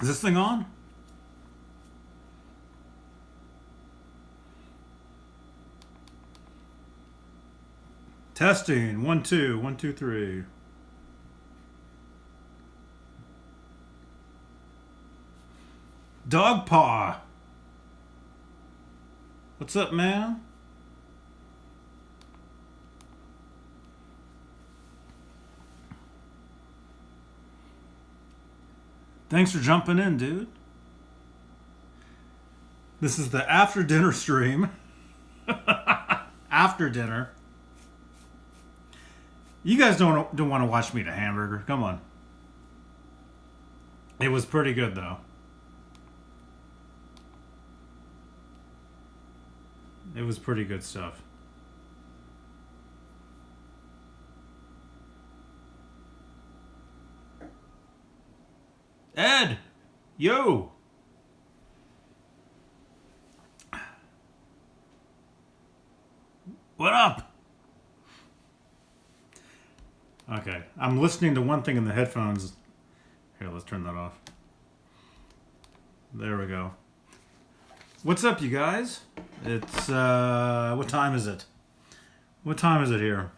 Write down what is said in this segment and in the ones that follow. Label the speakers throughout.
Speaker 1: Is this thing on? Testing. 1, 2, 1, 2, 3. Dog paw. What's up, man? Thanks for jumping in, dude. This is the after dinner stream. After dinner. You guys don't want to watch me eat a hamburger. Come on. It was pretty good though. It was pretty good stuff. Ed! Yo! What up? Okay, I'm listening to one thing in the headphones. Here, let's turn that off. There we go. What's up, you guys? It's, what time is it? What time is it here?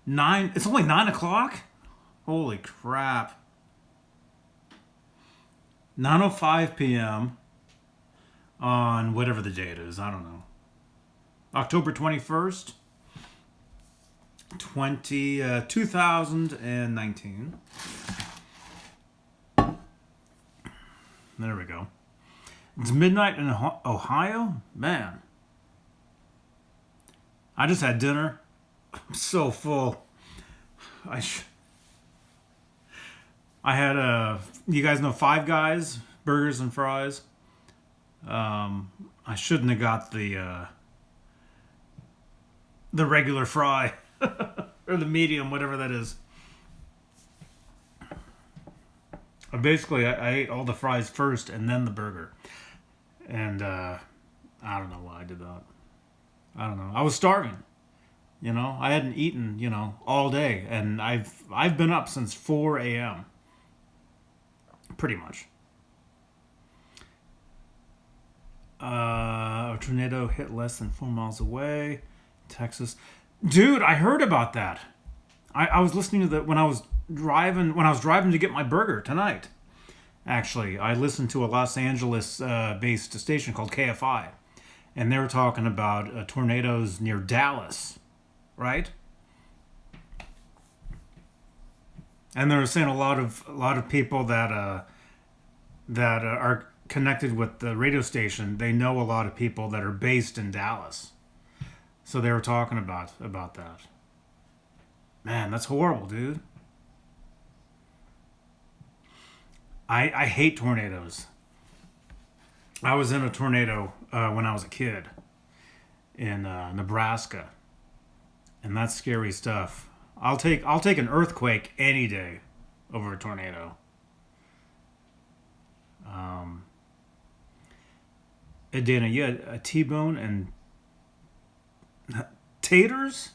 Speaker 1: 9, it's only 9 o'clock? Holy crap. 9:05 p.m. on whatever the date is, I don't know. October 21st, 2019. There we go. It's midnight in Ohio? Man. I just had dinner. I'm so full. I had you guys know Five Guys burgers and fries. I shouldn't have got the regular fry or the medium, whatever that is. Basically, I ate all the fries first and then the burger, and I don't know why I did that. I don't know. I was starving. You know, I hadn't eaten, all day, and I've been up since 4 a.m. Pretty much. A tornado hit less than 4 miles away, Texas. Dude, I heard about that. I was listening to that when I was driving to get my burger tonight. Actually, I listened to a Los Angeles based station called KFI, and they were talking about tornadoes near Dallas, right? And they were saying a lot of people that are connected with the radio station. They know a lot of people that are based in Dallas, so they were talking about that. Man, that's horrible, dude. I hate tornadoes. I was in a tornado when I was a kid in Nebraska, and that's scary stuff. I'll take an earthquake any day over a tornado. Dana, you had a T-bone and taters?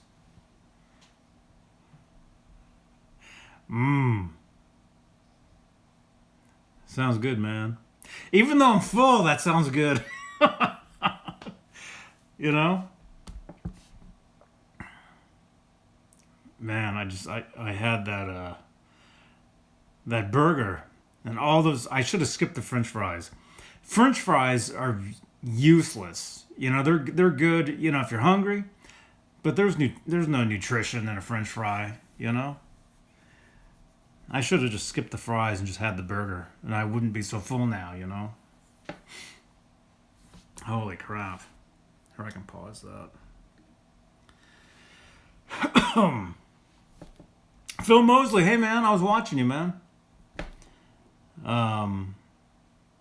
Speaker 1: Mmm. Sounds good, man. Even though I'm full, that sounds good. You know? Man, I had that burger and all those. I should have skipped the French fries. French fries are useless. They're good, if you're hungry, but there's no nutrition in a French fry, I should have just skipped the fries and just had the burger, and I wouldn't be so full now, Holy crap. Here, I can pause that. Phil Mosley, hey man, I was watching you, man.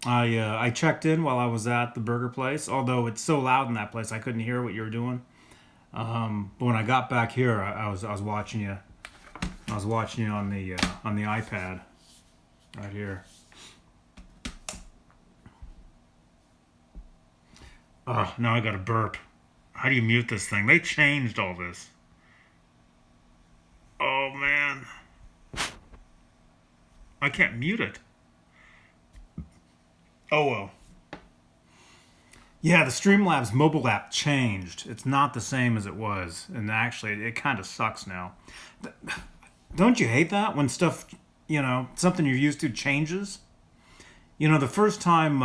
Speaker 1: I checked in while I was at the burger place, although it's so loud in that place I couldn't hear what you were doing. But when I got back here, I was watching you. I was watching you on the iPad right here. Oh, now I got to burp. How do you mute this thing? They changed all this. Oh man, I can't mute it. Oh well. Yeah, the Streamlabs mobile app changed. It's not the same as it was, and actually, it kind of sucks now. Don't you hate that when stuff, something you're used to changes? The first time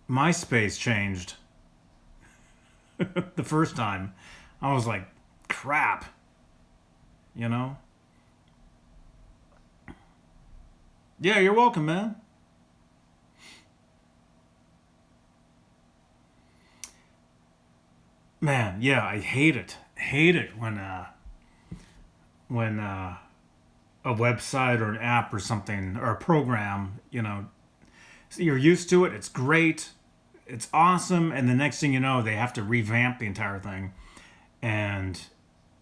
Speaker 1: MySpace changed, the first time, I was like, crap, you know? Yeah, you're welcome, man. Man, yeah, I hate it. Hate it when a website or an app or something or a program, so you're used to it. It's great. It's awesome, and the next thing you know, they have to revamp the entire thing, and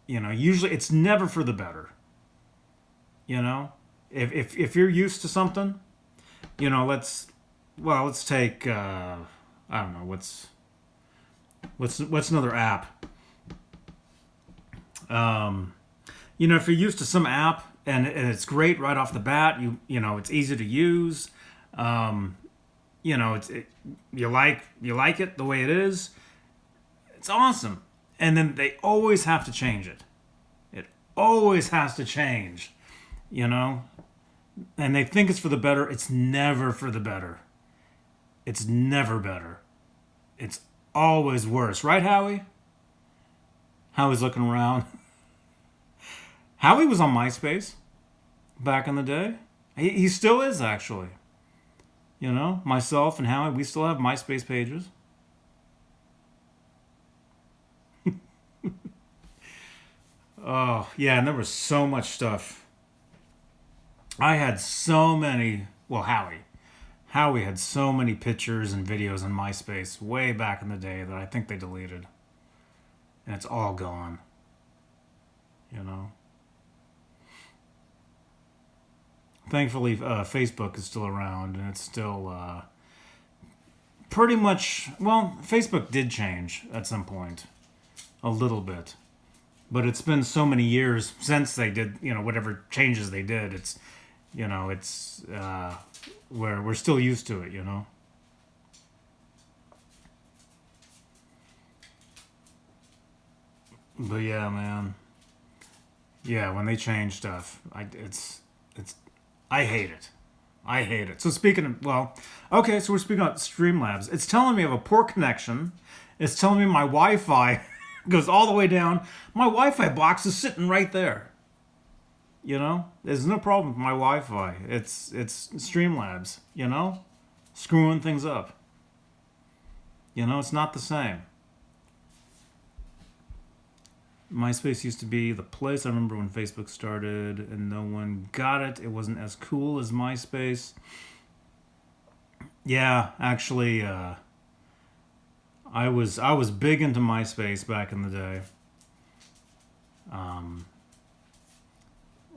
Speaker 1: usually it's never for the better. You know, if you're used to something, let's take I don't know what's another app. Um, if you're used to some app and it's great right off the bat, it's easy to use. Um, you like it the way it is. It's awesome, and then they always have to change it. It always has to change. You know, and they think it's for the better. It's never for the better. It's never better. It's always worse, right, Howie? Howie's looking around. Howie was on MySpace back in the day. He still is, actually. Myself and Howie, we still have MySpace pages. Oh, yeah, and there was so much stuff. I had so many. Well, Howie had so many pictures and videos on MySpace way back in the day that I think they deleted. And it's all gone. You know? Thankfully, Facebook is still around, and it's still pretty much. Well, Facebook did change at some point, a little bit, but it's been so many years since they did. Whatever changes they did, it's we're still used to it. But yeah, man. Yeah, when they change stuff, it's I hate it. I hate it. So speaking of, well, okay, so we're speaking about Streamlabs. It's telling me I have a poor connection. It's telling me my Wi-Fi goes all the way down. My Wi-Fi box is sitting right there. There's no problem with my Wi-Fi. It's Streamlabs. Screwing things up. It's not the same. MySpace used to be the place. I remember when Facebook started and no one got it. It wasn't as cool as MySpace. Yeah, actually, I was big into MySpace back in the day. Um,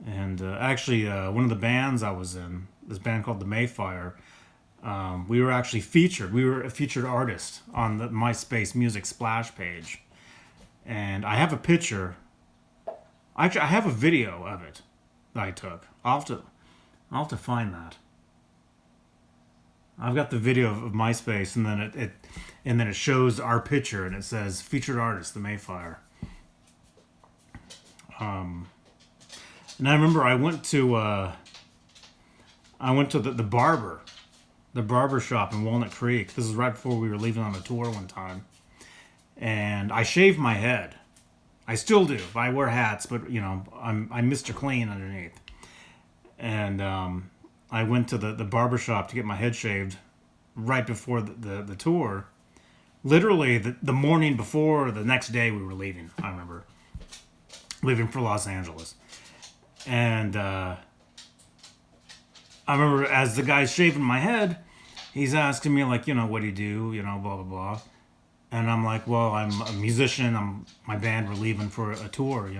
Speaker 1: and actually, one of the bands I was in, this band called the Mayfire, we were actually featured. We were a featured artist on the MySpace music splash page. And I have a picture. Actually, I have a video of it that I took. I'll have to find that. I've got the video of MySpace, and then it shows our picture, and it says featured artist, the Mayfire. Um, and I remember I went to the barber shop in Walnut Creek. This is right before we were leaving on a tour one time, and I shaved my head. I still do. I wear hats, but I'm Mr. Clean underneath. And I went to the barber shop to get my head shaved right before the tour. Literally the morning before, the next day we were leaving. I remember leaving for Los Angeles, and I remember as the guy's shaving my head, he's asking me like, what do you do, blah blah blah. And I'm like, well, I'm a musician. My band. We're leaving for a tour.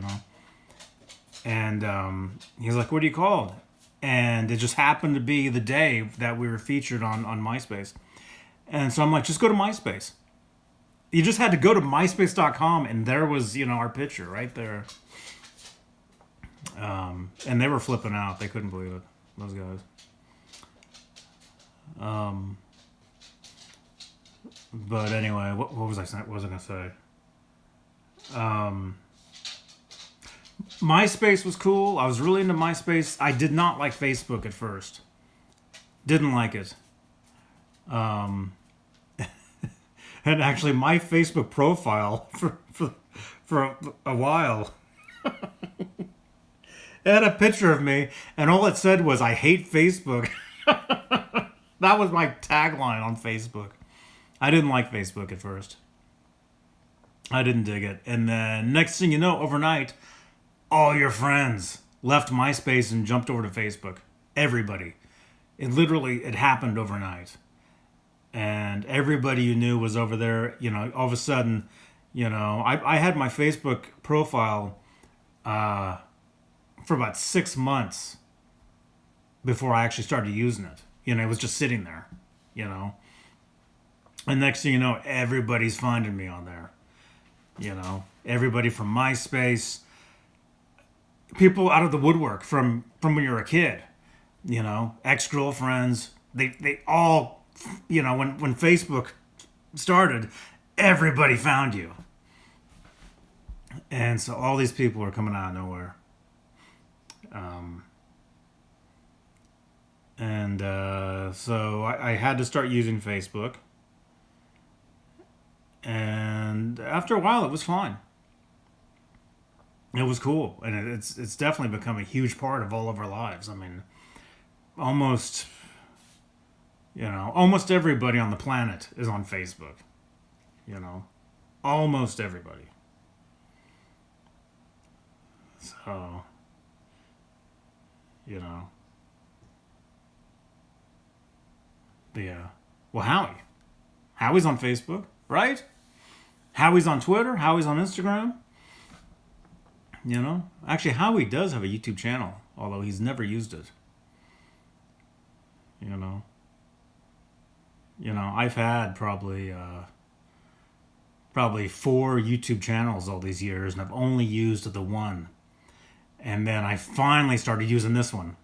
Speaker 1: And he's like, what are you called? And it just happened to be the day that we were featured on MySpace. And so I'm like, just go to MySpace. You just had to go to myspace.com, and there was, our picture right there. And they were flipping out. They couldn't believe it, those guys. But anyway, what was I saying? What was I gonna say? Um, MySpace was cool. I was really into MySpace. I did not like Facebook at first. Didn't like it. Um, and actually, my Facebook profile for a while it had a picture of me, and all it said was "I hate Facebook." That was my tagline on Facebook. I didn't like Facebook at first. I didn't dig it, and then next thing you know, overnight, all your friends left MySpace and jumped over to Facebook. Everybody. It happened overnight. And everybody you knew was over there. All of a sudden, I had my Facebook profile for about 6 months before I actually started using it. It was just sitting there, you know. And next thing you know, everybody's finding me on there. Everybody from MySpace, people out of the woodwork from when you're a kid, ex-girlfriends, they all, when Facebook started, everybody found you. And so all these people are coming out of nowhere. So I had to start using Facebook. And after a while, it was fine. It was cool, and it's definitely become a huge part of all of our lives. I mean, almost almost everybody on the planet is on Facebook. Almost everybody. So, yeah. Well, Howie's on Facebook, right? Howie's on Twitter. Howie's on Instagram. Actually, Howie does have a YouTube channel, although he's never used it. I've had probably 4 YouTube channels all these years, and I've only used the one. And then I finally started using this one.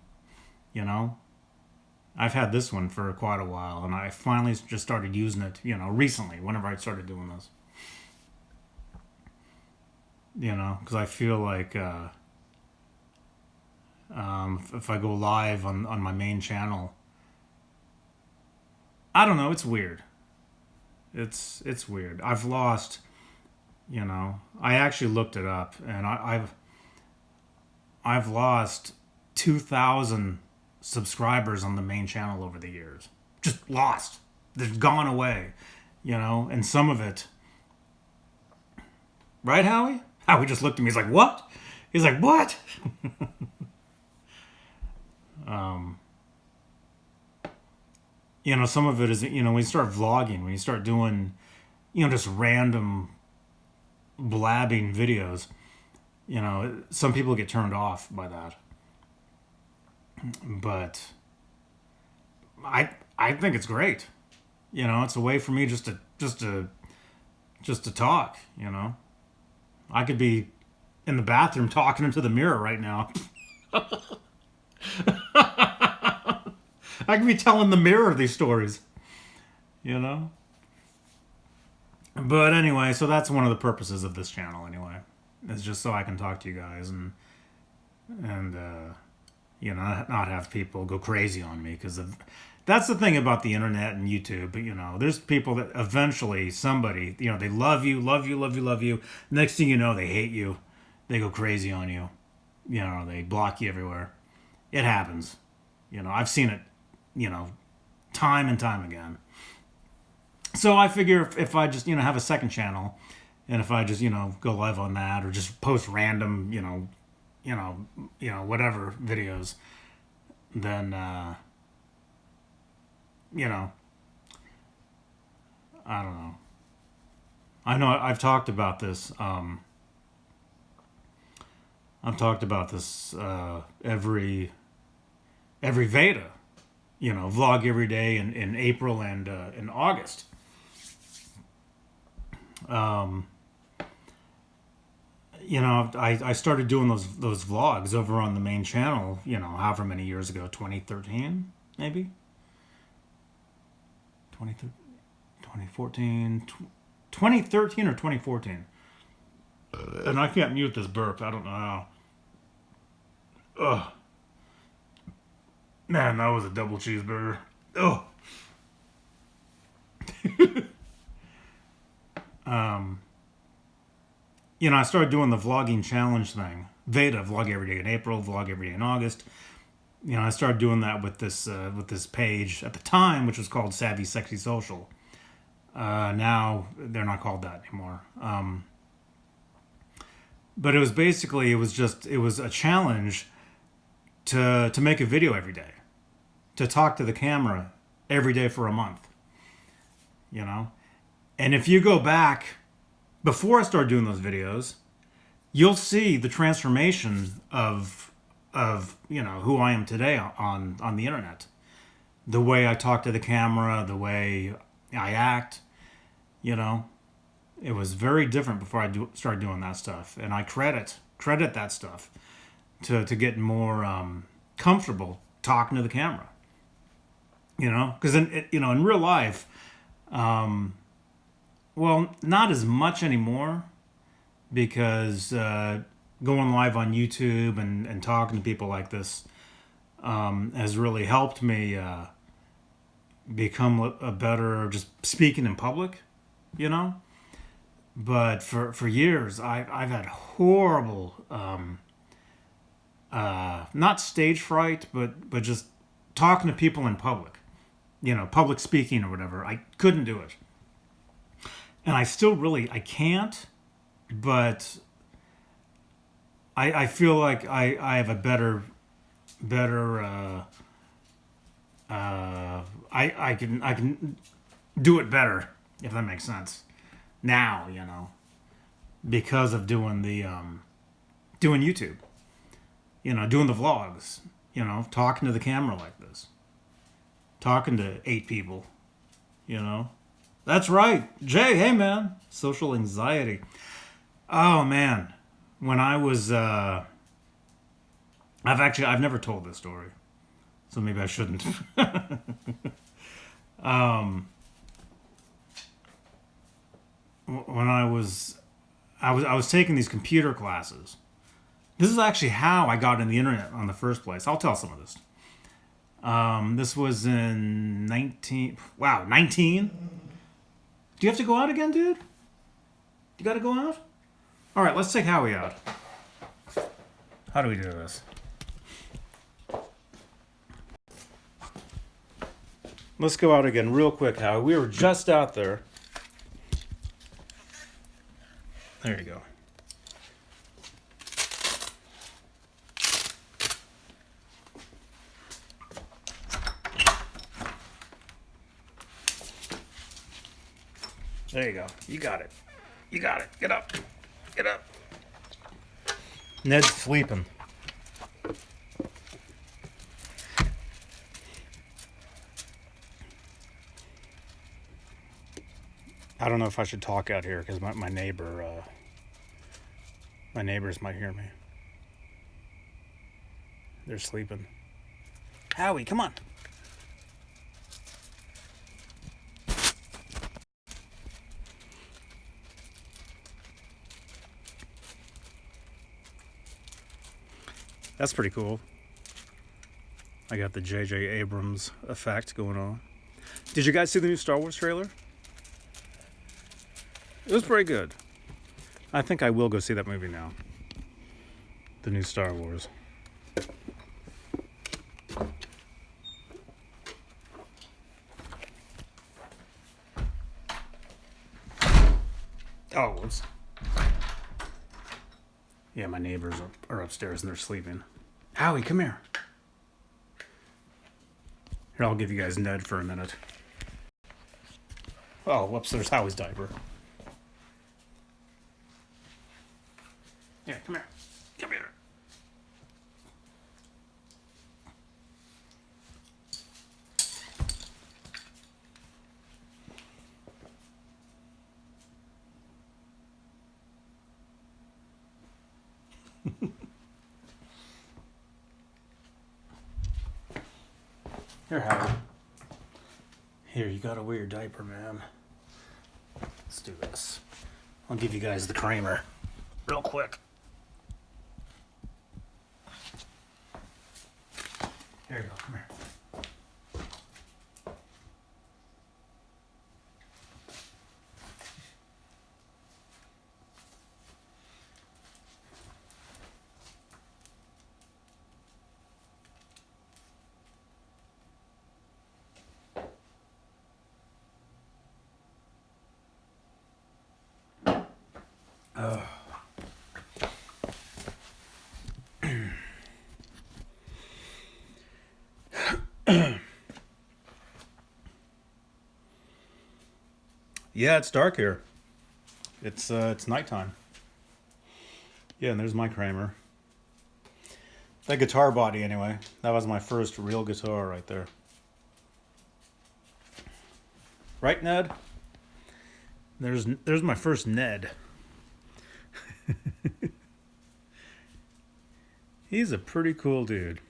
Speaker 1: I've had this one for quite a while, and I finally just started using it, recently, whenever I started doing this. Because I feel like if I go live on my main channel, I don't know, it's weird. It's weird. I've lost, I actually looked it up, and I've lost 2,000 subscribers on the main channel over the years. Just lost. They've gone away, and some of it. Right, Howie? Howie just looked at me. He's like, "What?" He's like, "What?" Some of it is, when you start vlogging, when you start doing, just random blabbing videos, some people get turned off by that. But I think it's great. It's a way for me just to talk, I could be in the bathroom talking into the mirror right now. I could be telling the mirror these stories, But anyway, so that's one of the purposes of this channel anyway. It's just so I can talk to you guys and not have people go crazy on me, because that's the thing about the internet and YouTube. But there's people that eventually somebody, they love you, love you, love you, love you. Next thing you know, they hate you. They go crazy on you. They block you everywhere. It happens. I've seen it, time and time again. So I figure if I just, have a second channel, and if I just, go live on that, or just post random, whatever videos, then, I don't know. I know I've talked about this. Every Veda, vlog every day in April and in August. I started doing those vlogs over on the main channel, however many years ago, 2013, maybe? 2014, 2013 or 2014. And I can't mute this burp. I don't know how. Ugh. Man, that was a double cheeseburger. Ugh. I started doing the vlogging challenge thing. Veda, vlog every day in April, vlog every day in August. I started doing that with this page at the time, which was called Savvy Sexy Social. Now they're not called that anymore. But it was basically it was a challenge to make a video every day, to talk to the camera every day for a month. And if you go back before I started doing those videos, you'll see the transformation of who I am today on the internet. The way I talk to the camera, the way I act, it was very different before I started doing that stuff. And I credit that stuff to get more comfortable talking to the camera. Because in real life, well, not as much anymore, because going live on YouTube and talking to people like this has really helped me become a better just speaking in public, But for years, I've had horrible, not stage fright, but just talking to people in public, public speaking or whatever. I couldn't do it. And I still I can't, but I feel like I have a better I can do it better, if that makes sense. Now, because of doing doing YouTube, doing the vlogs, talking to the camera like this, talking to 8 people, That's right. Jay, hey man. Social anxiety. Oh man. When I was I've never told this story. So maybe I shouldn't. When I was taking these computer classes. This is actually how I got in the internet on the first place. I'll tell some of this. This was in 19. Do you have to go out again, dude? You got to go out? All right, let's take Howie out. How do we do this? Let's go out again real quick, Howie. We were just out there. There you go. There you go. You got it. You got it. Get up. Get up. Ned's sleeping. I don't know if I should talk out here because my neighbors might hear me. They're sleeping. Howie, come on. That's pretty cool. I got the J.J. Abrams effect going on. Did you guys see the new Star Wars trailer? It was pretty good. I think I will go see that movie now. The new Star Wars. Oh, whoops. Yeah, my neighbors are upstairs and they're sleeping. Howie, come here. Here, I'll give you guys Ned for a minute. Oh, whoops, there's Howie's diaper. Yeah, come here. Come here. Here, Howie. Here, you gotta wear your diaper, man. Let's do this. I'll give you guys the Kramer real quick. Here you go. Come here. Yeah, it's dark here. It's nighttime. Yeah, and there's my Kramer. That guitar body, anyway. That was my first real guitar right there. Right, Ned? There's my first Ned. He's a pretty cool dude.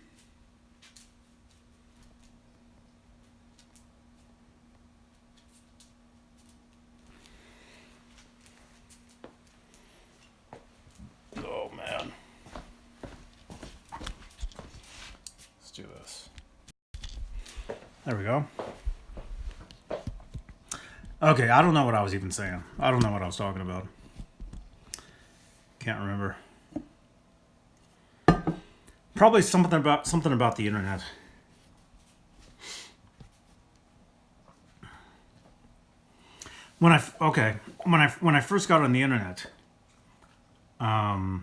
Speaker 1: Oh man. Let's do this. There we go. Okay, I don't know what I was even saying. I don't know what I was talking about. Can't remember. Probably something about the internet. When I first got on the internet, I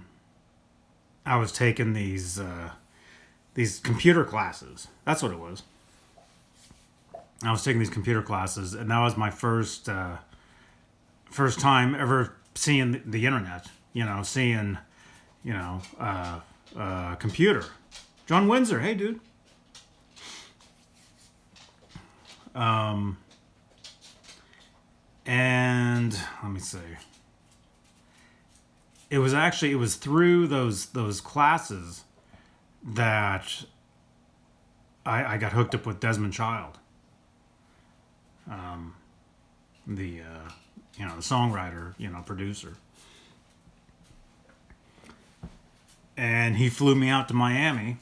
Speaker 1: was taking these computer classes. That's what it was. I was taking these computer classes, and that was my first time ever seeing the internet. Seeing, computer. John Windsor, hey dude. And let me see. It was through those classes that I got hooked up with Desmond Child. The songwriter, producer. And he flew me out to Miami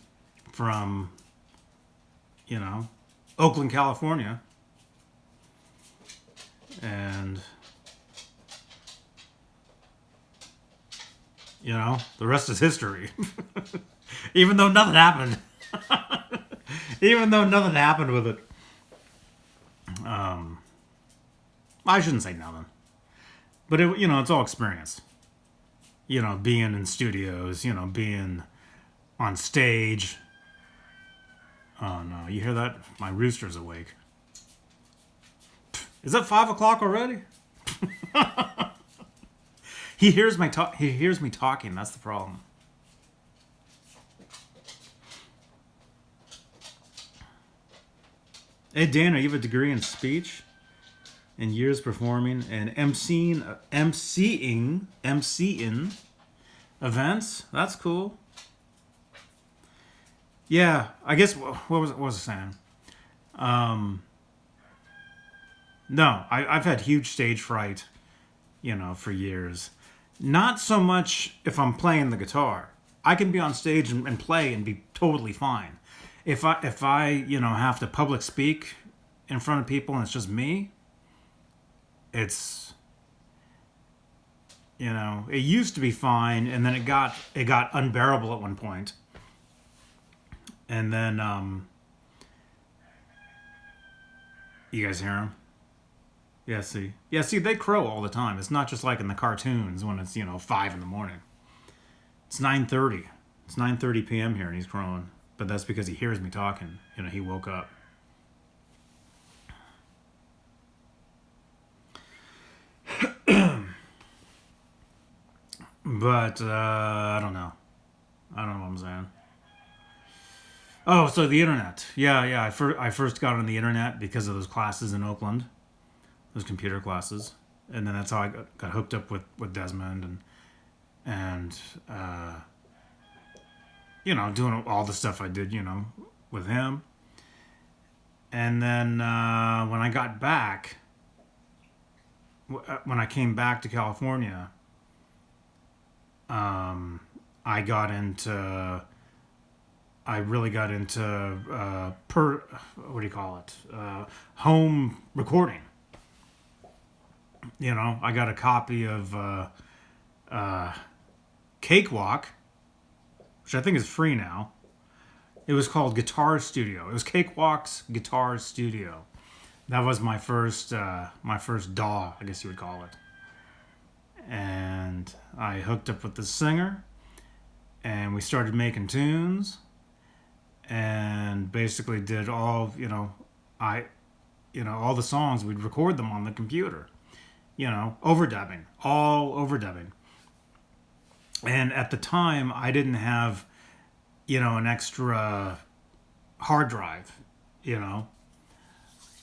Speaker 1: from, Oakland, California. And, the rest is history. Even though nothing happened. Even though nothing happened with it. I shouldn't say nothing. But, it's all experience. Being in studios, being on stage. Oh no, you hear that? My rooster's awake. Is it 5 o'clock already? He hears me talking. That's the problem. Hey Dana, you have a degree in speech and years performing and emceeing events. That's cool. Yeah, I guess what was I saying? No, I've had huge stage fright, for years. Not so much if I'm playing the guitar. I can be on stage and play and be totally fine. If I have to public speak in front of people and it's just me, it's it used to be fine, and then it got unbearable at one point. And then you guys hear them? Yeah, see, they crow all the time. It's not just like in the cartoons when it's 5 in the morning. It's 9:30. It's 9:30 p.m. here, and he's crowing. But that's because he hears me talking. He woke up. But I don't know. I don't know what I'm saying. Oh, so the internet. Yeah. I first got on the internet because of those classes in Oakland. Those computer classes, and then that's how I got hooked up with Desmond and doing all the stuff I did, with him. And then when I got back, when I came back to California, I got into I really got into what do you call it, home recording. I got a copy of Cakewalk, which I think is free now. It was called Guitar Studio. It was Cakewalk's Guitar Studio. That was my first DAW, I guess you would call it. And I hooked up with the singer, and we started making tunes, and basically did all all the songs. We'd record them on the computer, overdubbing, all overdubbing. And at the time, I didn't have, an extra hard drive,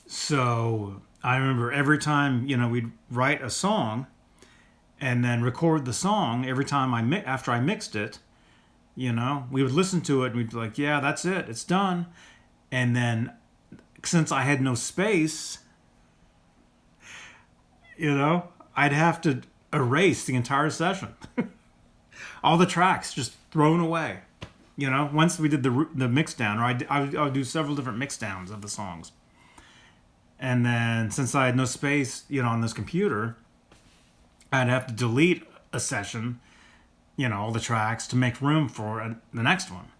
Speaker 1: So I remember every time, we'd write a song and then record the song every time after I mixed it, we would listen to it and we'd be like, yeah, that's it. It's done. And then since I had no space, I'd have to erase the entire session. All the tracks just thrown away. Once we did the mix down, or I would do several different mix downs of the songs. And then since I had no space, on this computer, I'd have to delete a session, all the tracks to make room for the next one.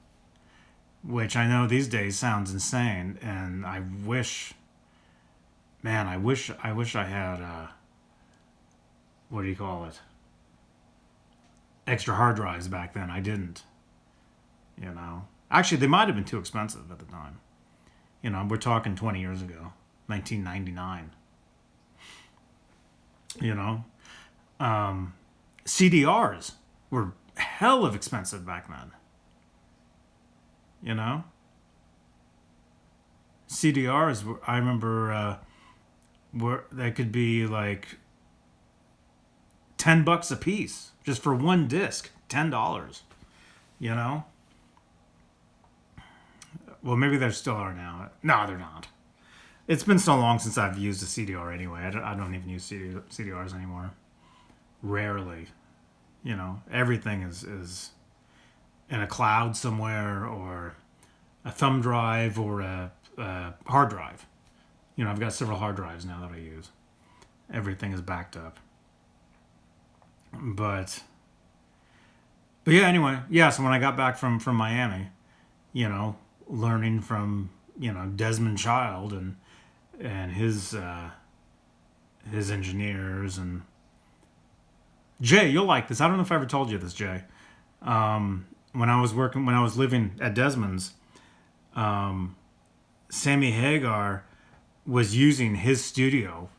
Speaker 1: Which I know these days sounds insane, and I wish I had, what do you call it? Extra hard drives back then. I didn't. Actually, they might have been too expensive at the time. We're talking 20 years ago, 1999. CDRs were hell of expensive back then. CDRs, I remember, they could be like $10 a piece just for one disc. $10. Well, maybe they still are now. No, they're not. It's been so long since I've used a CDR anyway. I don't even use CDRs anymore. Rarely. Everything is in a cloud somewhere, or a thumb drive, or a hard drive. I've got several hard drives now that I use. Everything is backed up. But yeah, anyway. Yeah, so when I got back from Miami, learning from Desmond Child and his engineers, and Jay, you'll like this. I don't know if I ever told you this, Jay. When I was living at Desmond's, Sammy Hagar was using his studio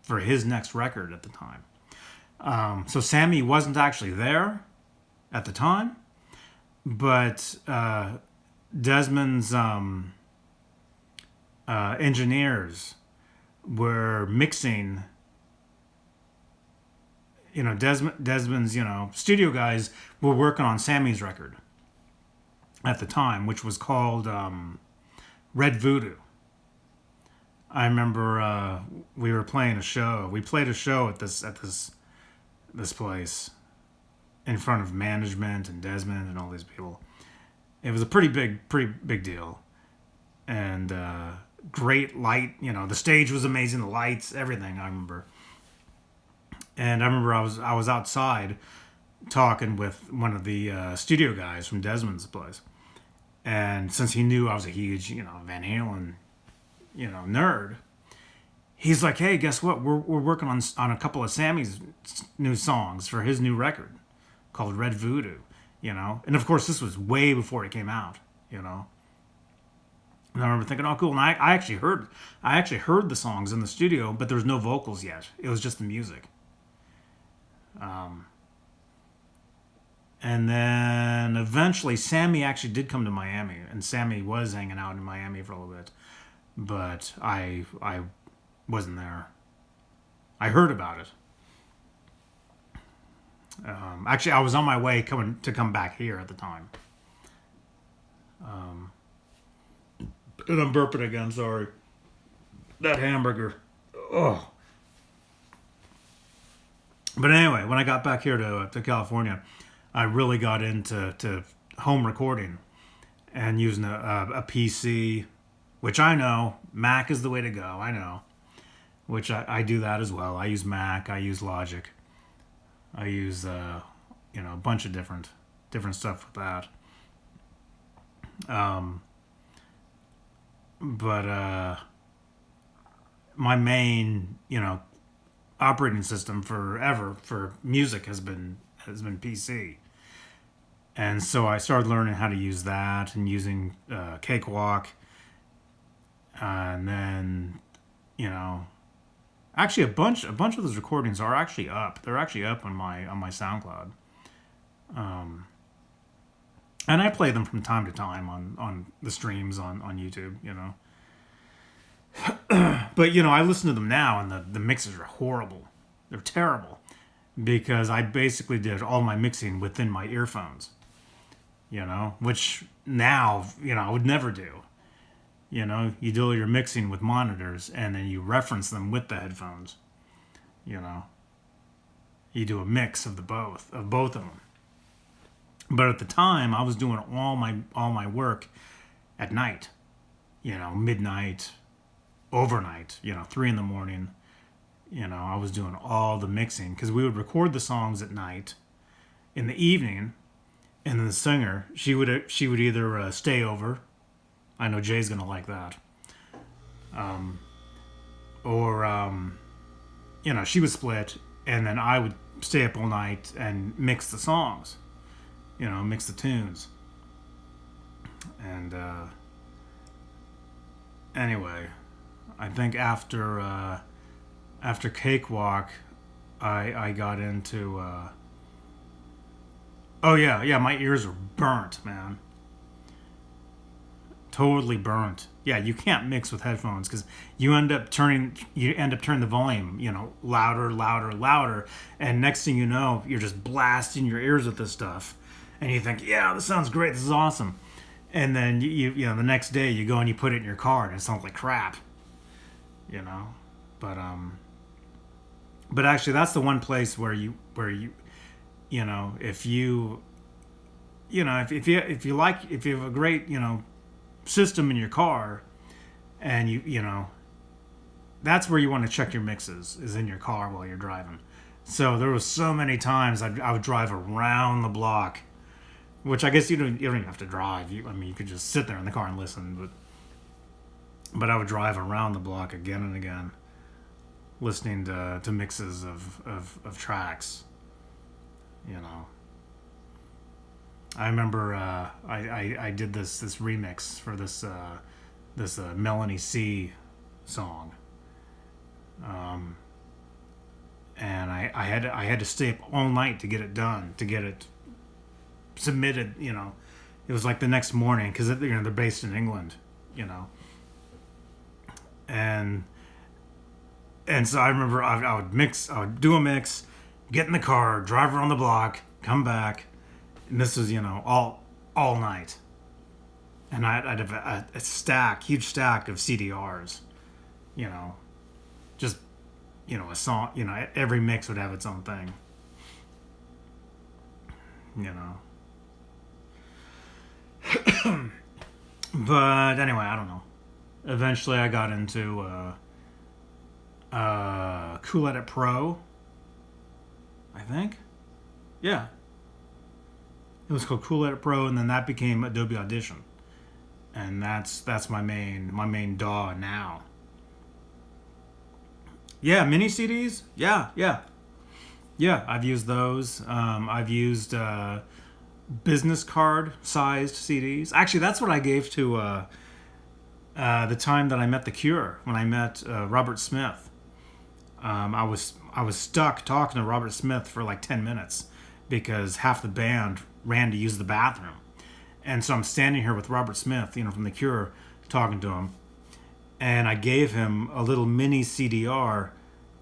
Speaker 1: for his next record at the time. So Sammy wasn't actually there at the time, but Desmond's engineers were mixing. Desmond's studio guys were working on Sammy's record at the time, which was called Red Voodoo. I remember we were playing a show. We played a show at this place in front of management and Desmond and all these people. It was a pretty big deal, and great light. The stage was amazing, the lights, everything. I remember, and I remember I was outside talking with one of the studio guys from Desmond's place, and since he knew I was a huge Van Halen nerd, he's like, hey, guess what? We're working on a couple of Sammy's new songs for his new record called Red Voodoo, And of course, this was way before it came out, And I remember thinking, oh, cool. And I actually heard the songs in the studio, but there was no vocals yet. It was just the music. And then eventually, Sammy actually did come to Miami, and Sammy was hanging out in Miami for a little bit, but I wasn't there. I heard about it. Actually, I was on my way to come back here at the time. And I'm burping again, sorry. That hamburger. Oh. But anyway, when I got back here to California, I really got into home recording and using a PC, which I know Mac is the way to go. I know, which I do that as well. I use Mac. I use Logic. I use a bunch of different stuff with that. But my main operating system forever for music has been PC. And so I started learning how to use that and using Cakewalk, and then actually a bunch of those recordings are actually up. They're actually up on my SoundCloud, and I play them from time to time on the streams on YouTube. But I listen to them now, and the mixes are horrible. They're terrible because I basically did all my mixing within my earphones. Which now, I would never do. You do your mixing with monitors and then you reference them with the headphones. You do a mix of both of them. But at the time, I was doing all my work at night. Midnight, overnight. 3 a.m. I was doing all the mixing because we would record the songs at night. In the evening. And then the singer, she would either stay over. I know Jay's gonna like that. Or she would split, and then I would stay up all night and mix the songs. Mix the tunes. And anyway, I think after Cakewalk, I got into. Oh yeah, my ears are burnt, man. Totally burnt. Yeah, you can't mix with headphones because you end up turning the volume, louder, and next thing you know, you're just blasting your ears with this stuff, and you think, yeah, this sounds great, this is awesome, and then you the next day you go and you put it in your car and it sounds like crap, but actually that's the one place where you if you have a great system in your car, and that's where you want to check your mixes, is in your car while you're driving. So there was so many times I would drive around the block, which I guess you don't even have to drive. You could just sit there in the car and listen, but I would drive around the block again and again, listening to mixes of tracks. I remember I did this remix for this Melanie C song, and I had to stay up all night to get it done, to get it submitted. It was like the next morning because they're based in England, and so I remember I would do a mix, get in the car, drive around the block, come back, and this was all night. And I'd have a huge stack of CDRs, just a song. Every mix would have its own thing. But anyway, I don't know. Eventually, I got into Cool Edit Pro. I think. Yeah. It was called Cool Edit Pro, and then that became Adobe Audition, and that's my main DAW now. Yeah, mini CDs. Yeah. I've used those. I've used business card sized CDs. Actually, that's what I gave to the time that I met The Cure, when I met Robert Smith. I was stuck talking to Robert Smith for like 10 minutes because half the band ran to use the bathroom. And so I'm standing here with Robert Smith, from The Cure, talking to him. And I gave him a little mini CDR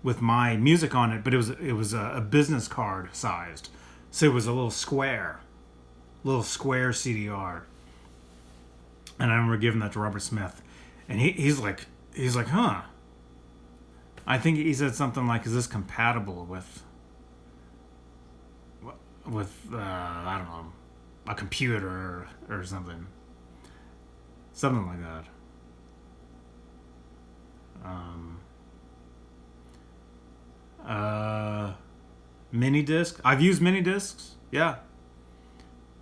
Speaker 1: with my music on it, but it was a business card sized. So it was a little square CDR. And I remember giving that to Robert Smith. And he's like, huh. I think he said something like, is this compatible with with I don't know, a computer or something like that. Um, uh, Mini disc. I've used mini discs. Yeah,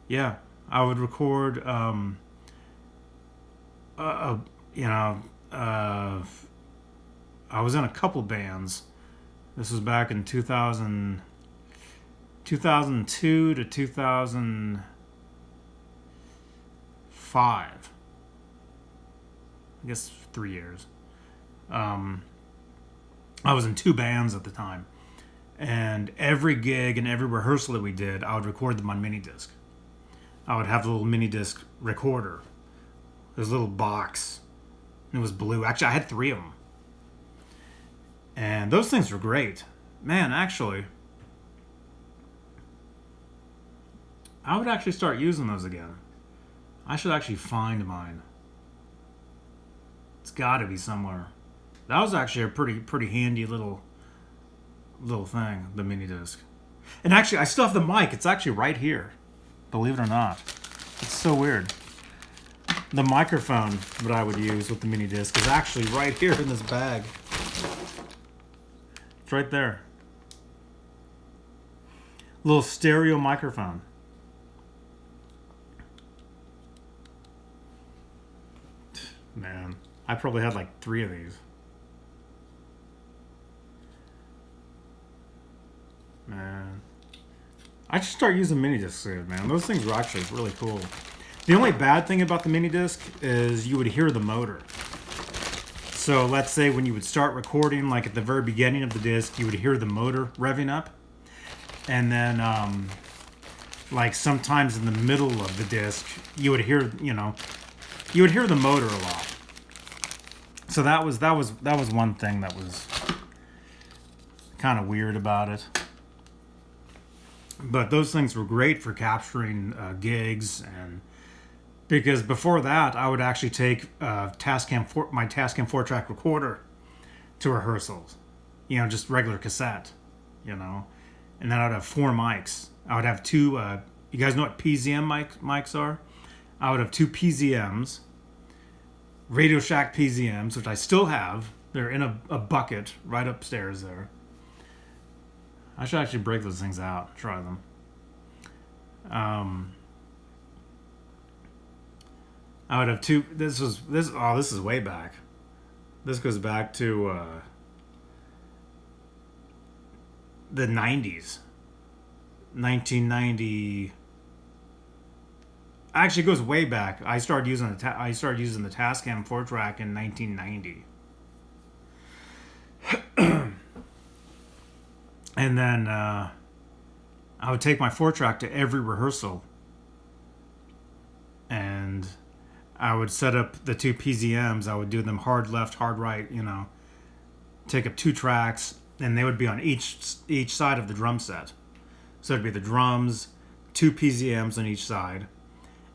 Speaker 1: yeah. I would record. Uh, you know, uh, I was in a couple bands. This was back in 2002 to 2005. I guess 3 years. Um, I was in two bands at the time, and every gig and every rehearsal that we did, I would record them on mini disc. I would have the little mini disc recorder. This little box. It was blue. Actually, I had three of them, and those things were great. Man, actually, I would actually start using those again. I should actually find mine. It's got to be somewhere. That was actually a pretty handy little thing, the mini disc. And actually, I still have the mic. It's actually right here. Believe it or not. It's so weird. The microphone that I would use with the mini disc is actually right here in this bag. It's right there. Little stereo microphone. Man, I probably had like 3 of these. Man, I should start using mini discs again, man. Those things were actually really cool. The only bad thing about the mini disc is you would hear the motor. So let's say when you would start recording, like at the very beginning of the disc, you would hear the motor revving up. And then, like sometimes in the middle of the disc, you would hear, you would hear the motor a lot. So that was one thing that was kind of weird about it. But those things were great for capturing gigs, and because before that, I would actually take my Tascam 4-track recorder to rehearsals, just regular cassette, and then I'd have 4 mics. I would have 2. You guys know what PZM mics are? I would have 2 PZMs, Radio Shack PZMs, which I still have. They're in a bucket right upstairs there. I should actually break those things out, try them. I would have 2. This is way back. This goes back to the 90s. 1990. Actually, it goes way back. I started using the Tascam 4-track in 1990. And then I would take my 4-track to every rehearsal, and I would set up the 2 PZMs. I would do them hard left, hard right. Take up 2 tracks, and they would be on each side of the drum set. So it'd be the drums, 2 PZMs on each side,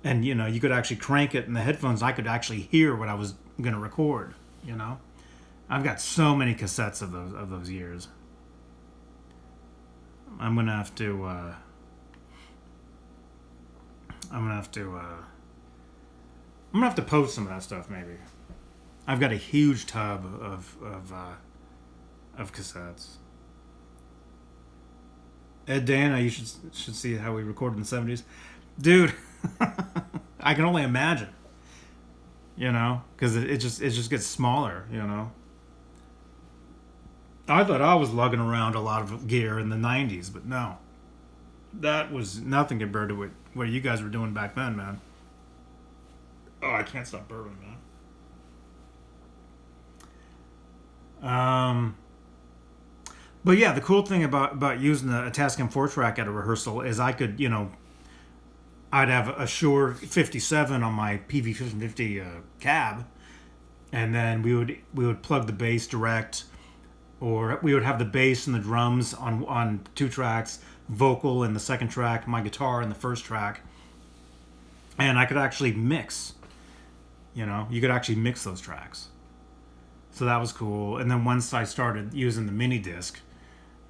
Speaker 1: and you could actually crank it in the headphones. I could actually hear what I was gonna record. I've got so many cassettes of those years. I'm gonna have to post some of that stuff maybe. I've got a huge tub of cassettes. Ed Dana, you should see how we recorded in the 70s, dude. I can only imagine, because it just gets smaller, I thought I was lugging around a lot of gear in the 90s, but no. That was nothing compared to what you guys were doing back then, man. Oh, I can't stop burping, man. But yeah, the cool thing about using a Tascam 4-track at a rehearsal is I could, I'd have a Shure 57 on my PV-50 cab, and then we would plug the bass direct, or we would have the bass and the drums on 2 tracks, vocal in the 2nd track, my guitar in the 1st track, and I could actually mix. You could actually mix those tracks. So that was cool. And then once I started using the mini disc,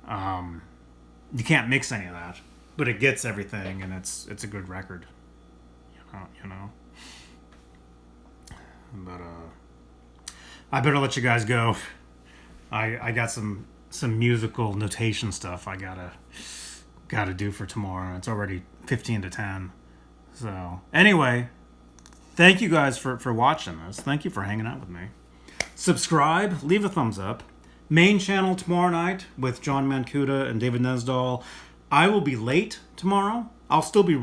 Speaker 1: you can't mix any of that. but it gets everything, and it's a good record. You know. But I better let you guys go. I got some musical notation stuff I gotta do for tomorrow. It's already 15 to 10. So anyway, thank you guys for watching this. Thank you for hanging out with me. Subscribe, leave a thumbs up. Main channel tomorrow night with John Mancuda and David Nesdall. I will be late tomorrow. I'll still be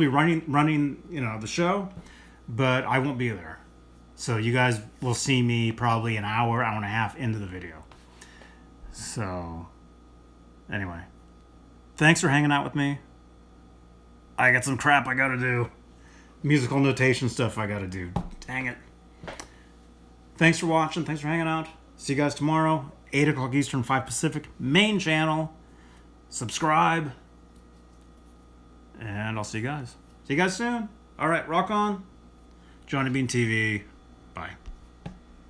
Speaker 1: running the show, but I won't be there. So you guys will see me probably an hour and a half into the video. So anyway, thanks for hanging out with me. I got some crap I gotta do. Musical notation stuff I gotta do. Dang it. Thanks for watching. Thanks for hanging out. See you guys tomorrow, 8 o'clock Eastern, 5 Pacific. Main channel. Subscribe. And I'll see you guys. See you guys soon. All right, rock on. Johnny Beane TV. Bye.